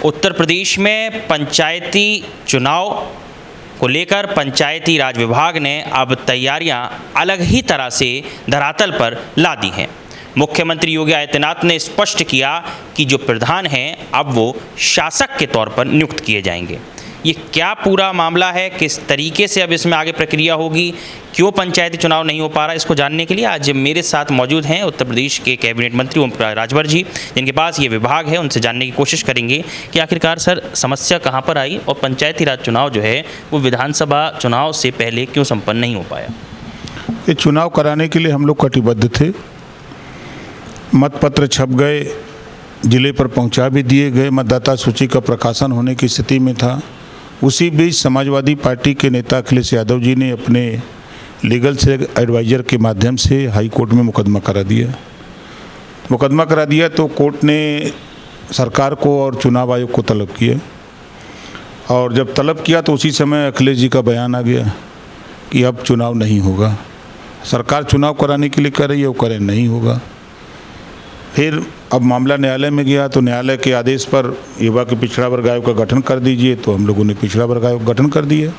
उत्तर प्रदेश में पंचायती चुनाव को लेकर पंचायती राज विभाग ने अब तैयारियां अलग ही तरह से धरातल पर ला दी हैं। मुख्यमंत्री योगी आदित्यनाथ ने स्पष्ट किया कि जो प्रधान हैं अब वो शासक के तौर पर नियुक्त किए जाएंगे। ये क्या पूरा मामला है, किस तरीके से अब इसमें आगे प्रक्रिया होगी, क्यों पंचायती चुनाव नहीं हो पा रहा, इसको जानने के लिए आज मेरे साथ मौजूद हैं उत्तर प्रदेश के कैबिनेट मंत्री ओम प्रकाश राजभर जी, जिनके पास ये विभाग है। उनसे जानने की कोशिश करेंगे कि आखिरकार सर समस्या कहाँ पर आई और पंचायती राज चुनाव जो है वो विधानसभा चुनाव से पहले क्यों संपन्न नहीं हो पाया। ये चुनाव कराने के लिए हम लोग कटिबद्ध थे। मतपत्र छप गए, जिले पर पहुंचा भी दिए गए, मतदाता सूची का प्रकाशन होने की स्थिति में था। उसी बीच समाजवादी पार्टी के नेता अखिलेश यादव जी ने अपने लीगल से एडवाइज़र के माध्यम से हाई कोर्ट में मुकदमा करा दिया। तो कोर्ट ने सरकार को और चुनाव आयोग को तलब किया, और जब तलब किया तो उसी समय अखिलेश जी का बयान आ गया कि अब चुनाव नहीं होगा। सरकार चुनाव कराने के लिए कह रही है, वो करे नहीं होगा। फिर अब मामला न्यायालय में गया तो न्यायालय के आदेश पर युवा के पिछड़ा वर्ग आयोग का गठन कर दीजिए, तो हम लोगों ने पिछड़ा वर्ग आयोग गठन कर दिया।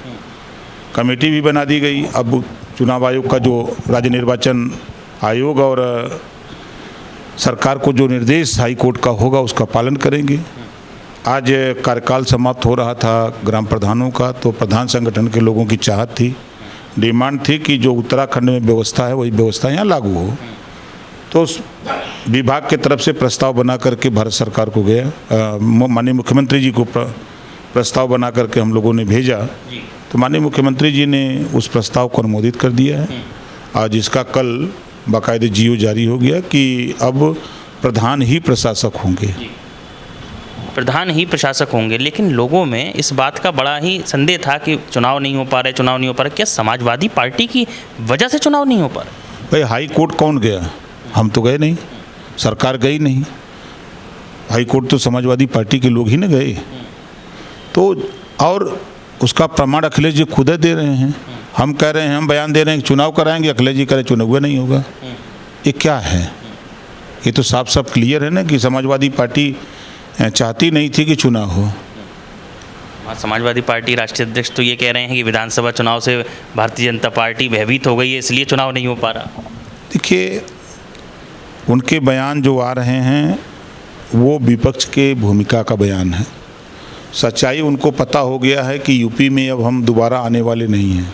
कमेटी भी बना दी गई। अब चुनाव आयोग का जो राज्य निर्वाचन आयोग और सरकार को जो निर्देश हाई कोर्ट का होगा उसका पालन करेंगे। आज कार्यकाल समाप्त हो रहा था ग्राम प्रधानों का, तो प्रधान संगठन के लोगों की चाहत थी, डिमांड थी कि जो उत्तराखंड में व्यवस्था है वही व्यवस्था यहाँ लागू हो। तो उस विभाग के तरफ से प्रस्ताव बना करके भारत सरकार को गया, माननीय मुख्यमंत्री जी को प्रस्ताव बना करके हम लोगों ने भेजा। तो माननीय मुख्यमंत्री जी ने उस प्रस्ताव को अनुमोदित कर दिया है। आज इसका कल बाकायदे जीओ जारी हो गया कि अब प्रधान ही प्रशासक होंगे। प्रधान ही प्रशासक होंगे, लेकिन लोगों में इस बात का बड़ा ही संदेह था कि चुनाव नहीं हो पा रहा। क्या समाजवादी पार्टी की वजह से चुनाव नहीं हो पा रहा? भाई हाई कोर्ट कौन गया? हम तो गए नहीं, सरकार गई नहीं। हाई कोर्ट तो समाजवादी पार्टी के लोग ही न गए। तो और उसका प्रमाण अखिलेश जी खुद दे रहे हैं। हम कह रहे हैं, हम बयान दे रहे हैं कि चुनाव कराएंगे, अखिलेश जी कह रहे चुनाव नहीं होगा। ये क्या है? ये तो साफ साफ क्लियर है ना कि समाजवादी पार्टी चाहती नहीं थी कि चुनाव हो। समाजवादी पार्टी राष्ट्रीय अध्यक्ष तो ये कह रहे हैं कि विधानसभा चुनाव से भारतीय जनता पार्टी भयभीत हो गई है, इसलिए चुनाव नहीं हो पा रहा। देखिए, उनके बयान जो आ रहे हैं वो विपक्ष के भूमिका का बयान है। सच्चाई उनको पता हो गया है कि यूपी में अब हम दोबारा आने वाले नहीं हैं।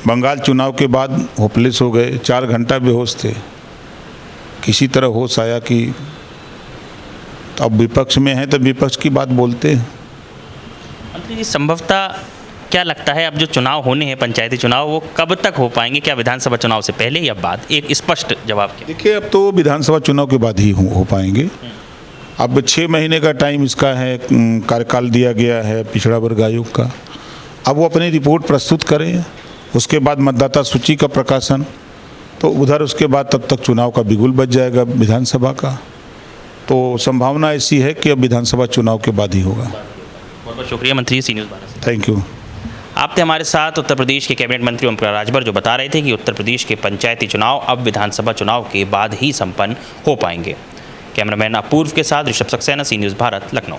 बंगाल चुनाव के बाद होपलेस हो गए, 4 घंटा बेहोश थे। किसी तरह होश आया कि अब विपक्ष में है तो विपक्ष की बात बोलते हैं। मंत्री जी, संभवतः क्या लगता है अब जो चुनाव होने हैं पंचायती चुनाव, वो कब तक हो पाएंगे? क्या विधानसभा चुनाव से पहले या बाद? एक स्पष्ट जवाब क्या? देखिए, अब तो विधानसभा चुनाव के बाद ही हो पाएंगे। अब 6 महीने का टाइम इसका है, कार्यकाल दिया गया है पिछड़ा वर्ग आयोग का। अब वो अपनी रिपोर्ट प्रस्तुत करें, उसके बाद मतदाता सूची का प्रकाशन, तो उधर उसके बाद तब तक चुनाव का बिगुल बज जाएगा विधानसभा का। तो संभावना ऐसी है कि अब विधानसभा चुनाव के बाद ही होगा। बहुत बहुत शुक्रिया मंत्री, सी न्यूज़ 12 से। Thank you. आप थे हमारे साथ उत्तर प्रदेश के कैबिनेट मंत्री ओम प्रकाश राजभर, जो बता रहे थे कि उत्तर प्रदेश के पंचायती चुनाव अब विधानसभा चुनाव के बाद ही संपन्न हो पाएंगे। कैमरामैन अपूर्व के साथ ऋषभ सक्सेना, सी न्यूज़ भारत, लखनऊ।